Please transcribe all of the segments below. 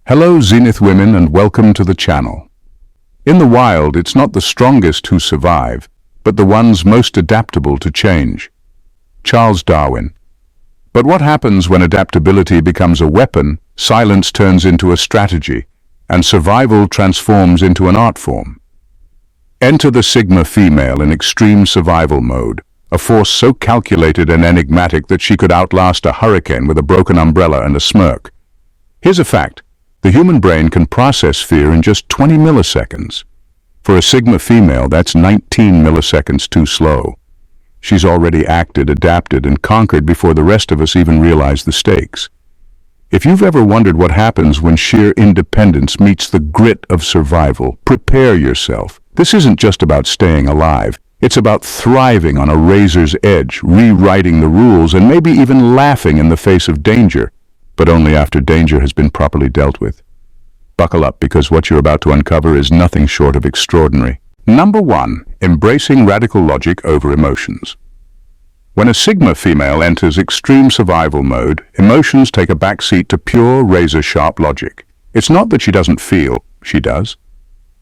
Hello Zenith women and welcome to the channel. In the wild, it's not the strongest who survive, but the ones most adaptable to change. Charles Darwin. But what happens when adaptability becomes a weapon, silence turns into a strategy, and survival transforms into an art form? Enter the Sigma female in extreme survival mode, a force so calculated and enigmatic that she could outlast a hurricane with a broken umbrella and a smirk. Here's a fact. The human brain can process fear in just 20 milliseconds. For a Sigma female, that's 19 milliseconds too slow. She's already acted, adapted, and conquered before the rest of us even realize the stakes. If you've ever wondered what happens when sheer independence meets the grit of survival, prepare yourself. This isn't just about staying alive. It's about thriving on a razor's edge, rewriting the rules, and maybe even laughing in the face of danger. But only after danger has been properly dealt with. Buckle up, because what you're about to uncover is nothing short of extraordinary. Number 1. Embracing radical logic over emotions. When a Sigma female enters extreme survival mode, emotions take a backseat to pure, razor-sharp logic. It's not that she doesn't feel, she does.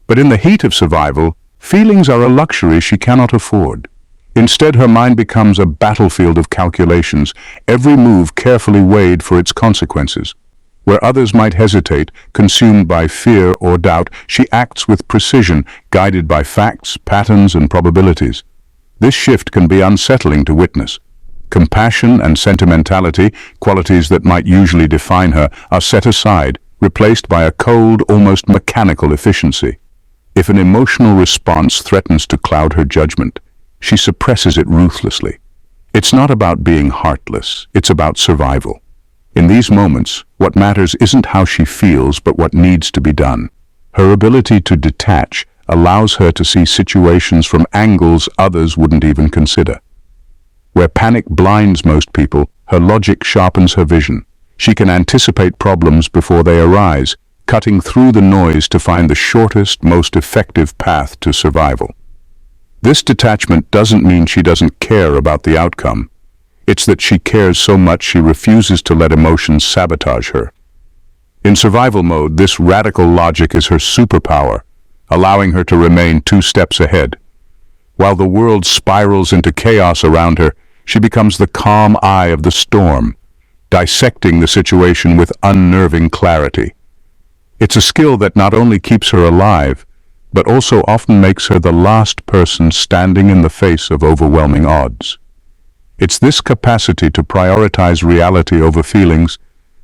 But in the heat of survival, feelings are a luxury she cannot afford. Instead, her mind becomes a battlefield of calculations, every move carefully weighed for its consequences. Where others might hesitate, consumed by fear or doubt, she acts with precision, guided by facts, patterns, and probabilities. This shift can be unsettling to witness. Compassion and sentimentality, qualities that might usually define her, are set aside, replaced by a cold, almost mechanical efficiency. If an emotional response threatens to cloud her judgment, she suppresses it ruthlessly. It's not about being heartless, it's about survival. In these moments, what matters isn't how she feels, but what needs to be done. Her ability to detach allows her to see situations from angles others wouldn't even consider. Where panic blinds most people, her logic sharpens her vision. She can anticipate problems before they arise, cutting through the noise to find the shortest, most effective path to survival. This detachment doesn't mean she doesn't care about the outcome. It's that she cares so much she refuses to let emotions sabotage her. In survival mode, this radical logic is her superpower, allowing her to remain 2 steps ahead. While the world spirals into chaos around her, she becomes the calm eye of the storm, dissecting the situation with unnerving clarity. It's a skill that not only keeps her alive, but also often makes her the last person standing in the face of overwhelming odds. It's this capacity to prioritize reality over feelings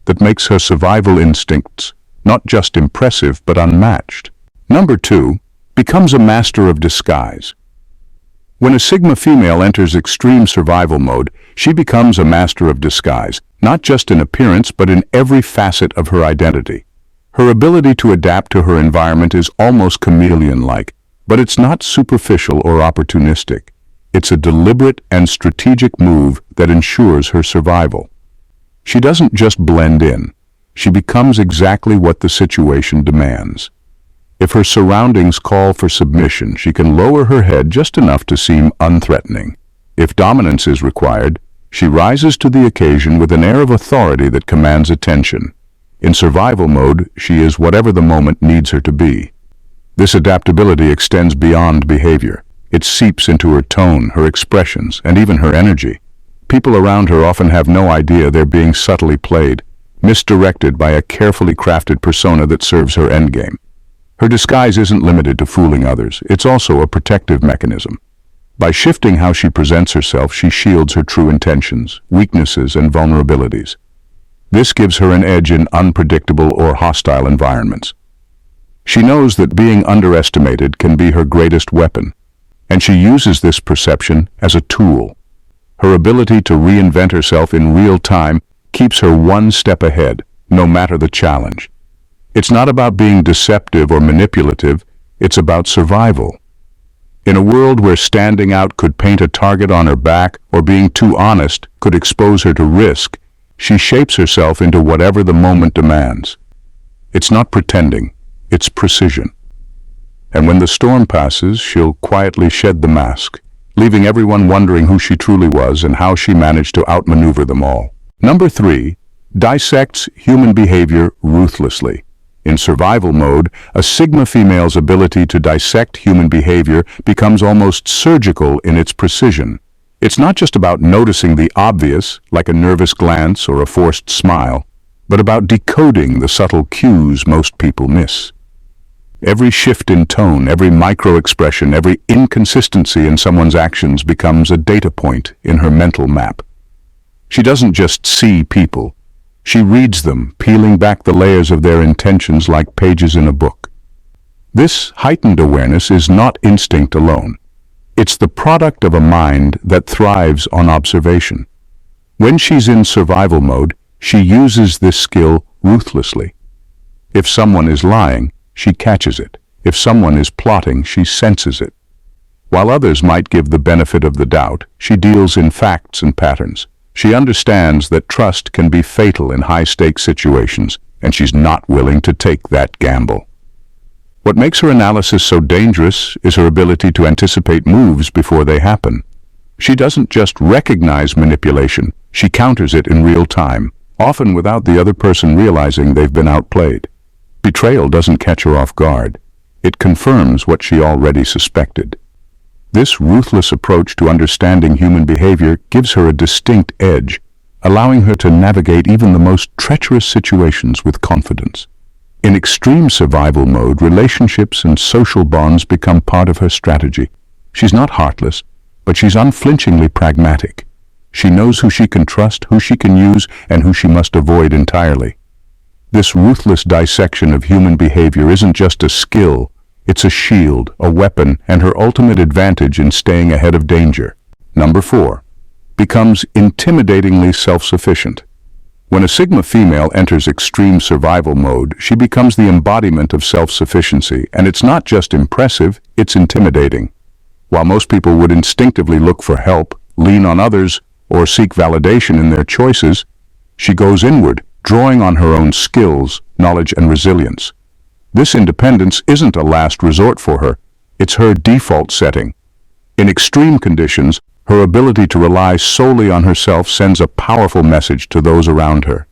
that makes her survival instincts not just impressive but unmatched. Number 2. Becomes a master of disguise. When a Sigma female enters extreme survival mode, she becomes a master of disguise, not just in appearance but in every facet of her identity. Her ability to adapt to her environment is almost chameleon-like, but it's not superficial or opportunistic. It's a deliberate and strategic move that ensures her survival. She doesn't just blend in. She becomes exactly what the situation demands. If her surroundings call for submission, she can lower her head just enough to seem unthreatening. If dominance is required, she rises to the occasion with an air of authority that commands attention. In survival mode, she is whatever the moment needs her to be. This adaptability extends beyond behavior. It seeps into her tone, her expressions, and even her energy. People around her often have no idea they're being subtly played, misdirected by a carefully crafted persona that serves her endgame. Her disguise isn't limited to fooling others. It's also a protective mechanism. By shifting how she presents herself, she shields her true intentions, weaknesses, and vulnerabilities. This gives her an edge in unpredictable or hostile environments. She knows that being underestimated can be her greatest weapon, and she uses this perception as a tool. Her ability to reinvent herself in real time keeps her 1 step ahead, no matter the challenge. It's not about being deceptive or manipulative, it's about survival. In a world where standing out could paint a target on her back or being too honest could expose her to risk, she shapes herself into whatever the moment demands. It's not pretending, it's precision. And when the storm passes, she'll quietly shed the mask, leaving everyone wondering who she truly was and how she managed to outmaneuver them all. Number 3. Dissects human behavior ruthlessly. In survival mode, a Sigma female's ability to dissect human behavior becomes almost surgical in its precision. It's not just about noticing the obvious, like a nervous glance or a forced smile, but about decoding the subtle cues most people miss. Every shift in tone, every micro-expression, every inconsistency in someone's actions becomes a data point in her mental map. She doesn't just see people. She reads them, peeling back the layers of their intentions like pages in a book. This heightened awareness is not instinct alone. It's the product of a mind that thrives on observation. When she's in survival mode, she uses this skill ruthlessly. If someone is lying, she catches it. If someone is plotting, she senses it. While others might give the benefit of the doubt, she deals in facts and patterns. She understands that trust can be fatal in high-stakes situations, and she's not willing to take that gamble. What makes her analysis so dangerous is her ability to anticipate moves before they happen. She doesn't just recognize manipulation, she counters it in real time, often without the other person realizing they've been outplayed. Betrayal doesn't catch her off guard. It confirms what she already suspected. This ruthless approach to understanding human behavior gives her a distinct edge, allowing her to navigate even the most treacherous situations with confidence. In extreme survival mode, relationships and social bonds become part of her strategy. She's not heartless, but she's unflinchingly pragmatic. She knows who she can trust, who she can use, and who she must avoid entirely. This ruthless dissection of human behavior isn't just a skill, it's a shield, a weapon, and her ultimate advantage in staying ahead of danger. Number 4. Becomes intimidatingly self-sufficient. When a Sigma female enters extreme survival mode, she becomes the embodiment of self-sufficiency, and it's not just impressive, it's intimidating. While most people would instinctively look for help, lean on others, or seek validation in their choices, she goes inward, drawing on her own skills, knowledge, and resilience. This independence isn't a last resort for her, it's her default setting. In extreme conditions, her ability to rely solely on herself sends a powerful message to those around her.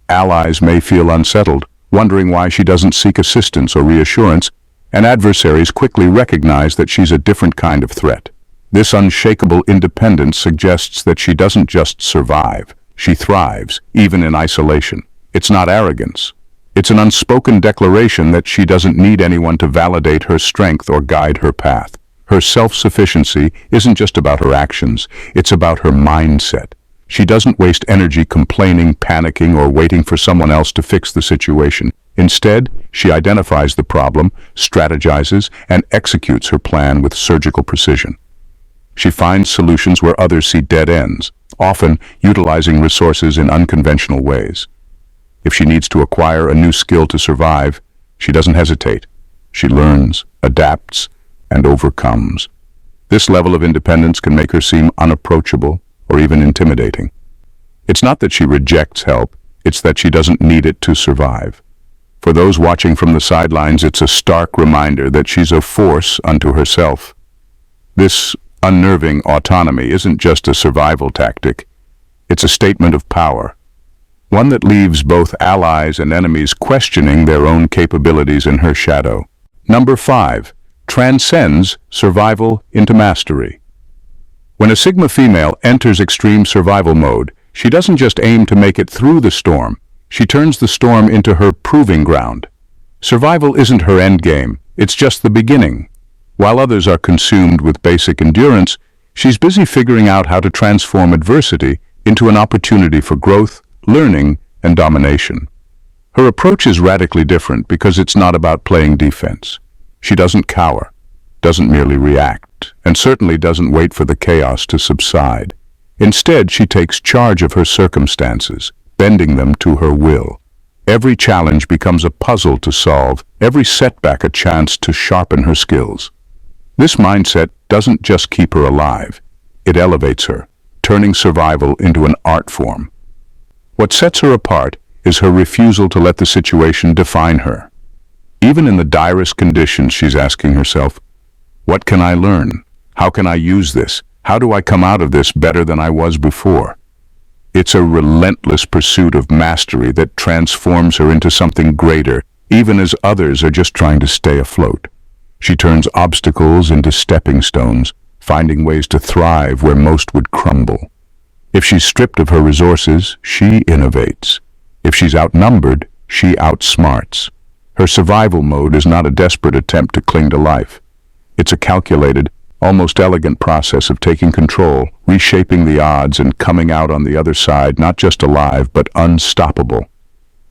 Allies may feel unsettled, wondering why she doesn't seek assistance or reassurance, and adversaries quickly recognize that she's a different kind of threat. This unshakable independence suggests that she doesn't just survive, she thrives, even in isolation. It's not arrogance. It's an unspoken declaration that she doesn't need anyone to validate her strength or guide her path. Her self-sufficiency isn't just about her actions, it's about her mindset. She doesn't waste energy complaining, panicking, or waiting for someone else to fix the situation. Instead, she identifies the problem, strategizes, and executes her plan with surgical precision. She finds solutions where others see dead ends, often utilizing resources in unconventional ways. If she needs to acquire a new skill to survive, she doesn't hesitate. She learns, adapts, and overcomes. This level of independence can make her seem unapproachable or even intimidating. It's not that she rejects help, it's that she doesn't need it to survive. For those watching from the sidelines, it's a stark reminder that she's a force unto herself. This unnerving autonomy isn't just a survival tactic, it's a statement of power. One that leaves both allies and enemies questioning their own capabilities in her shadow. Number 5. Transcends survival into mastery. When a Sigma female enters extreme survival mode, she doesn't just aim to make it through the storm, she turns the storm into her proving ground. Survival isn't her endgame, it's just the beginning. While others are consumed with basic endurance, she's busy figuring out how to transform adversity into an opportunity for growth, learning, and domination. Her approach is radically different because it's not about playing defense. She doesn't cower, doesn't merely react, and certainly doesn't wait for the chaos to subside. Instead, she takes charge of her circumstances, bending them to her will. Every challenge becomes a puzzle to solve, every setback a chance to sharpen her skills. This mindset doesn't just keep her alive, it elevates her, turning survival into an art form. What sets her apart is her refusal to let the situation define her. Even in the direst conditions, she's asking herself, what can I learn? How can I use this? How do I come out of this better than I was before? It's a relentless pursuit of mastery that transforms her into something greater even as others are just trying to stay afloat. She turns obstacles into stepping stones, finding ways to thrive where most would crumble. If she's stripped of her resources, she innovates. If she's outnumbered, she outsmarts. Her survival mode is not a desperate attempt to cling to life. It's a calculated, almost elegant process of taking control, reshaping the odds, and coming out on the other side not just alive, but unstoppable.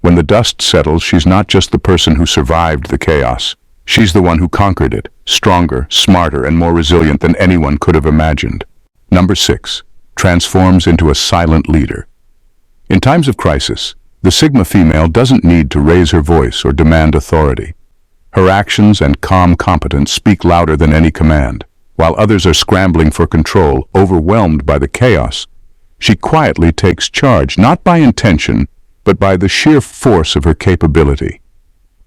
When the dust settles, she's not just the person who survived the chaos. She's the one who conquered it, stronger, smarter, and more resilient than anyone could have imagined. Number 6. Transforms into a silent leader. In times of crisis, the Sigma female doesn't need to raise her voice or demand authority. Her actions and calm competence speak louder than any command. While others are scrambling for control, overwhelmed by the chaos, she quietly takes charge, not by intention, but by the sheer force of her capability.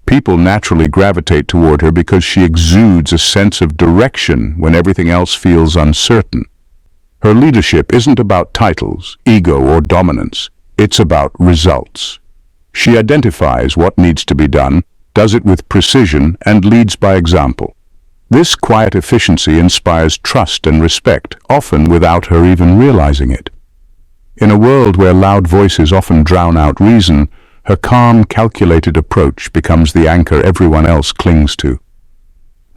People naturally gravitate toward her because she exudes a sense of direction when everything else feels uncertain. Her leadership isn't about titles, ego, or dominance. It's about results. She identifies what needs to be done, does it with precision, and leads by example. This quiet efficiency inspires trust and respect, often without her even realizing it. In a world where loud voices often drown out reason, her calm, calculated approach becomes the anchor everyone else clings to.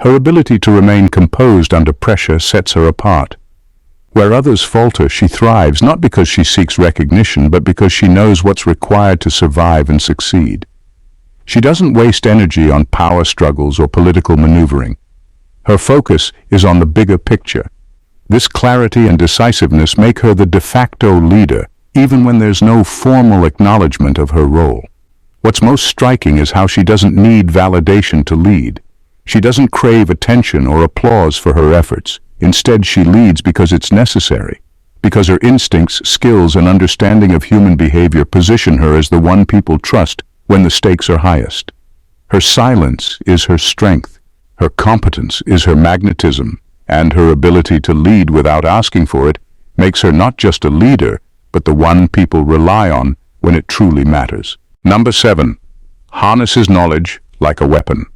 Her ability to remain composed under pressure sets her apart. Where others falter, she thrives, not because she seeks recognition, but because she knows what's required to survive and succeed. She doesn't waste energy on power struggles or political maneuvering. Her focus is on the bigger picture. This clarity and decisiveness make her the de facto leader, even when there's no formal acknowledgement of her role. What's most striking is how she doesn't need validation to lead. She doesn't crave attention or applause for her efforts. Instead, she leads because it's necessary, because her instincts, skills, and understanding of human behavior position her as the one people trust when the stakes are highest. Her silence is her strength, her competence is her magnetism, and her ability to lead without asking for it makes her not just a leader, but the one people rely on when it truly matters. Number 7. Harnesses knowledge like a weapon.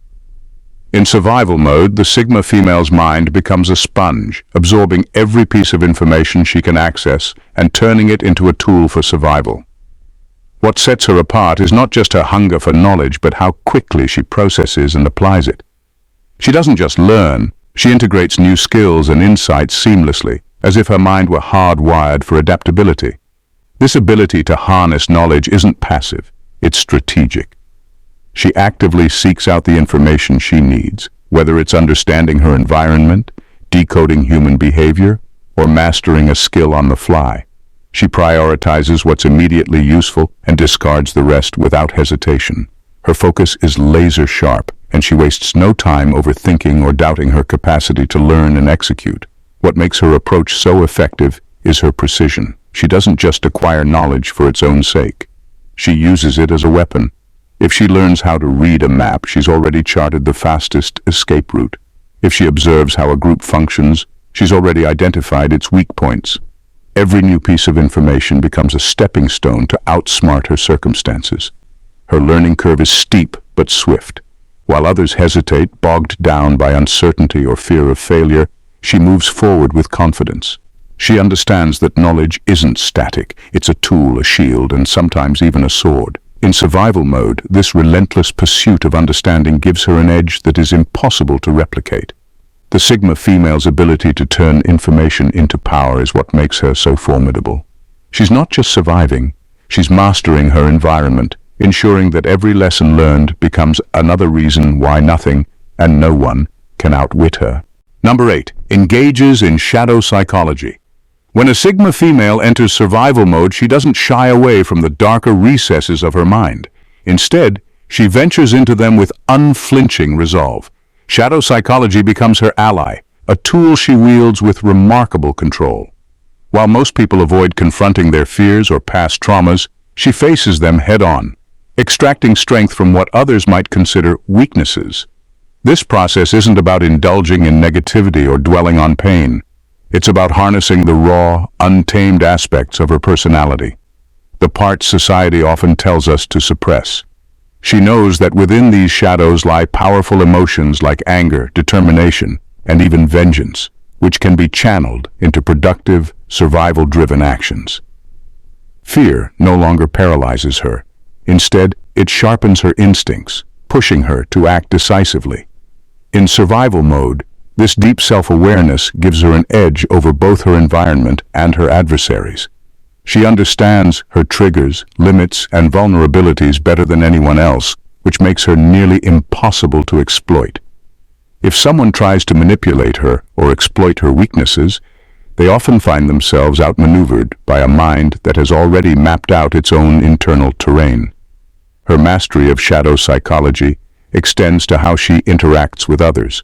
In survival mode, the Sigma female's mind becomes a sponge, absorbing every piece of information she can access and turning it into a tool for survival. What sets her apart is not just her hunger for knowledge, but how quickly she processes and applies it. She doesn't just learn, she integrates new skills and insights seamlessly, as if her mind were hardwired for adaptability. This ability to harness knowledge isn't passive, it's strategic. She actively seeks out the information she needs, whether it's understanding her environment, decoding human behavior, or mastering a skill on the fly. She prioritizes what's immediately useful and discards the rest without hesitation. Her focus is laser sharp, and she wastes no time overthinking or doubting her capacity to learn and execute. What makes her approach so effective is her precision. She doesn't just acquire knowledge for its own sake. She uses it as a weapon. If she learns how to read a map, she's already charted the fastest escape route. If she observes how a group functions, she's already identified its weak points. Every new piece of information becomes a stepping stone to outsmart her circumstances. Her learning curve is steep but swift. While others hesitate, bogged down by uncertainty or fear of failure, she moves forward with confidence. She understands that knowledge isn't static. It's a tool, a shield, and sometimes even a sword. In survival mode, this relentless pursuit of understanding gives her an edge that is impossible to replicate. The Sigma female's ability to turn information into power is what makes her so formidable. She's not just surviving, she's mastering her environment, ensuring that every lesson learned becomes another reason why nothing and no one can outwit her. Number 8. Engages in shadow psychology. When a Sigma female enters survival mode, she doesn't shy away from the darker recesses of her mind. Instead, she ventures into them with unflinching resolve. Shadow psychology becomes her ally, a tool she wields with remarkable control. While most people avoid confronting their fears or past traumas, she faces them head-on, extracting strength from what others might consider weaknesses. This process isn't about indulging in negativity or dwelling on pain. It's about harnessing the raw, untamed aspects of her personality, the parts society often tells us to suppress. She knows that within these shadows lie powerful emotions like anger, determination, and even vengeance, which can be channeled into productive, survival-driven actions. Fear no longer paralyzes her. Instead, it sharpens her instincts, pushing her to act decisively. In survival mode, this deep self-awareness gives her an edge over both her environment and her adversaries. She understands her triggers, limits, and vulnerabilities better than anyone else, which makes her nearly impossible to exploit. If someone tries to manipulate her or exploit her weaknesses, they often find themselves outmaneuvered by a mind that has already mapped out its own internal terrain. Her mastery of shadow psychology extends to how she interacts with others.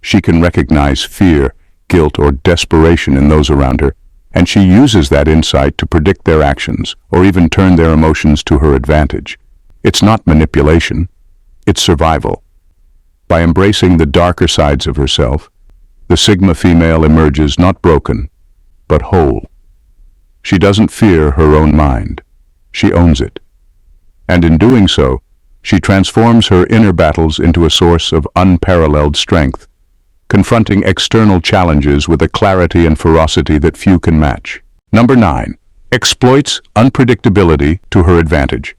She can recognize fear, guilt, or desperation in those around her, and she uses that insight to predict their actions or even turn their emotions to her advantage. It's not manipulation, it's survival. By embracing the darker sides of herself, the Sigma female emerges not broken, but whole. She doesn't fear her own mind. She owns it. And in doing so, she transforms her inner battles into a source of unparalleled strength, confronting external challenges with a clarity and ferocity that few can match. Number 9. Exploits unpredictability to her advantage.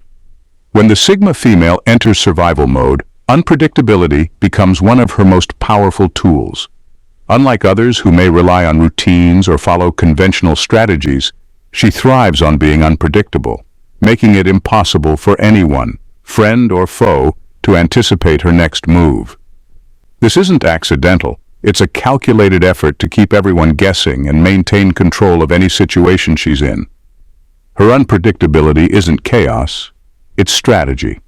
When the Sigma female enters survival mode, unpredictability becomes one of her most powerful tools. Unlike others who may rely on routines or follow conventional strategies, she thrives on being unpredictable, making it impossible for anyone, friend or foe, to anticipate her next move. This isn't accidental. It's a calculated effort to keep everyone guessing and maintain control of any situation she's in. Her unpredictability isn't chaos, it's strategy.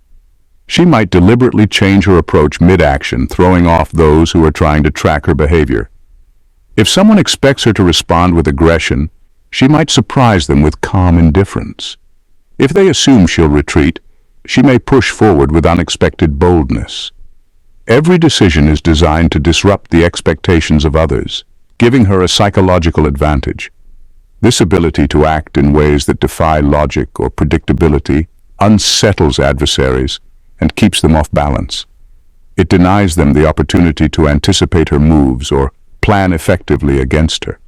She might deliberately change her approach mid-action, throwing off those who are trying to track her behavior. If someone expects her to respond with aggression, she might surprise them with calm indifference. If they assume she'll retreat, she may push forward with unexpected boldness. Every decision is designed to disrupt the expectations of others, giving her a psychological advantage. This ability to act in ways that defy logic or predictability unsettles adversaries and keeps them off balance. It denies them the opportunity to anticipate her moves or plan effectively against her.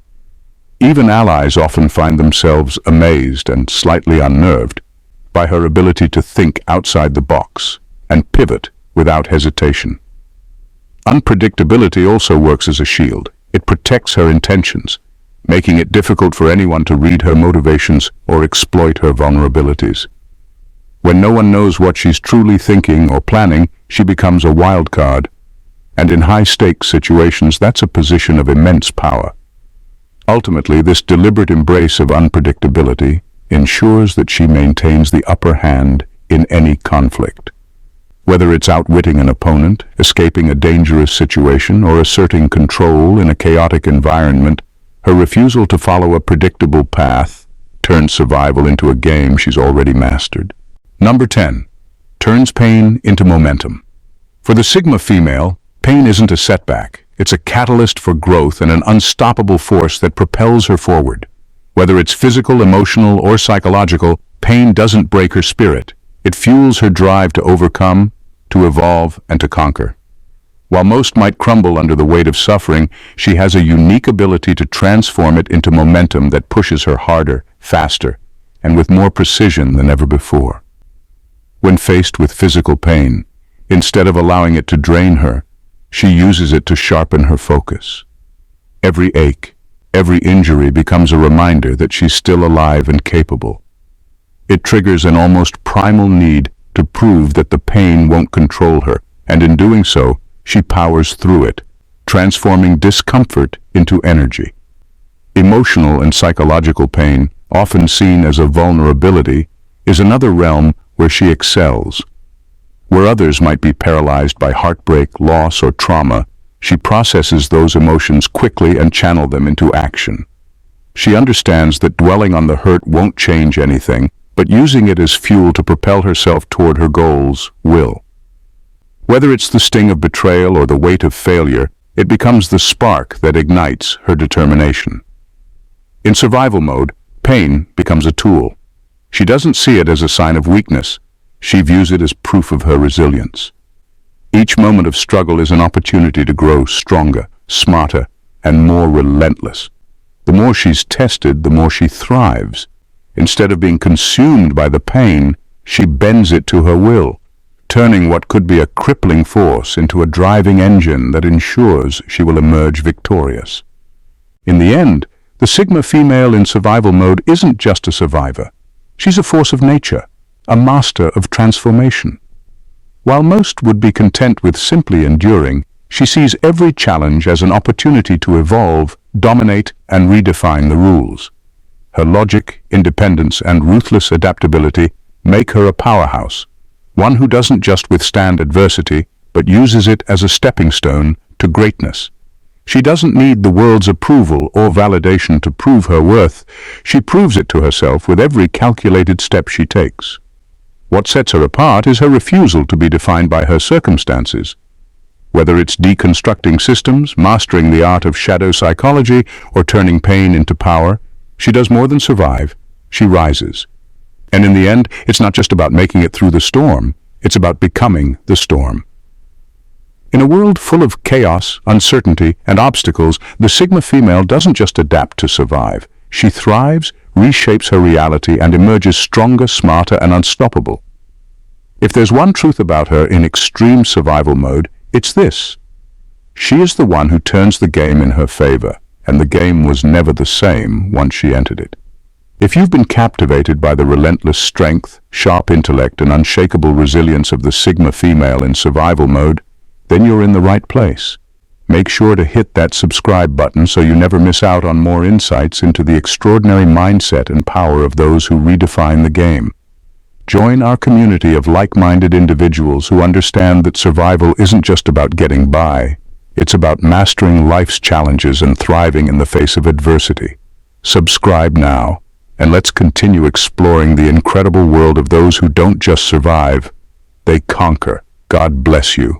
Even allies often find themselves amazed and slightly unnerved by her ability to think outside the box and pivot without hesitation. Unpredictability also works as a shield. It protects her intentions, making it difficult for anyone to read her motivations or exploit her vulnerabilities. When no one knows what she's truly thinking or planning, she becomes a wild card, and in high-stakes situations, that's a position of immense power. Ultimately, this deliberate embrace of unpredictability ensures that she maintains the upper hand in any conflict. Whether it's outwitting an opponent, escaping a dangerous situation, or asserting control in a chaotic environment, her refusal to follow a predictable path turns survival into a game she's already mastered. Number 10. Turns pain into momentum. For the Sigma female, pain isn't a setback. It's a catalyst for growth and an unstoppable force that propels her forward. Whether it's physical, emotional, or psychological, pain doesn't break her spirit. It fuels her drive to overcome, to evolve, and to conquer. While most might crumble under the weight of suffering, she has a unique ability to transform it into momentum that pushes her harder, faster, and with more precision than ever before. When faced with physical pain, instead of allowing it to drain her, she uses it to sharpen her focus. Every ache, every injury becomes a reminder that she's still alive and capable. It triggers an almost primal need to prove that the pain won't control her, and in doing so, she powers through it, transforming discomfort into energy. Emotional and psychological pain, often seen as a vulnerability, is another realm where she excels. Where others might be paralyzed by heartbreak, loss, or trauma, she processes those emotions quickly and channels them into action. She understands that dwelling on the hurt won't change anything, but using it as fuel to propel herself toward her goals will. Whether it's the sting of betrayal or the weight of failure, it becomes the spark that ignites her determination. In survival mode, pain becomes a tool. She doesn't see it as a sign of weakness. She views it as proof of her resilience. Each moment of struggle is an opportunity to grow stronger, smarter, and more relentless. The more she's tested, the more she thrives. Instead of being consumed by the pain, she bends it to her will, turning what could be a crippling force into a driving engine that ensures she will emerge victorious. In the end, the Sigma female in survival mode isn't just a survivor. She's a force of nature, a master of transformation. While most would be content with simply enduring, she sees every challenge as an opportunity to evolve, dominate, and redefine the rules. Her logic, independence, and ruthless adaptability make her a powerhouse, one who doesn't just withstand adversity, but uses it as a stepping stone to greatness. She doesn't need the world's approval or validation to prove her worth. She proves it to herself with every calculated step she takes. What sets her apart is her refusal to be defined by her circumstances. Whether it's deconstructing systems, mastering the art of shadow psychology, or turning pain into power, she does more than survive. She rises. And in the end, it's not just about making it through the storm, it's about becoming the storm. In a world full of chaos, uncertainty, and obstacles, the Sigma female doesn't just adapt to survive. She thrives, reshapes her reality, and emerges stronger, smarter, and unstoppable. If there's one truth about her in extreme survival mode, it's this. She is the one who turns the game in her favor, and the game was never the same once she entered it. If you've been captivated by the relentless strength, sharp intellect, and unshakable resilience of the Sigma female in survival mode, then you're in the right place. Make sure to hit that subscribe button so you never miss out on more insights into the extraordinary mindset and power of those who redefine the game. Join our community of like-minded individuals who understand that survival isn't just about getting by. It's about mastering life's challenges and thriving in the face of adversity. Subscribe now, and let's continue exploring the incredible world of those who don't just survive, they conquer. God bless you.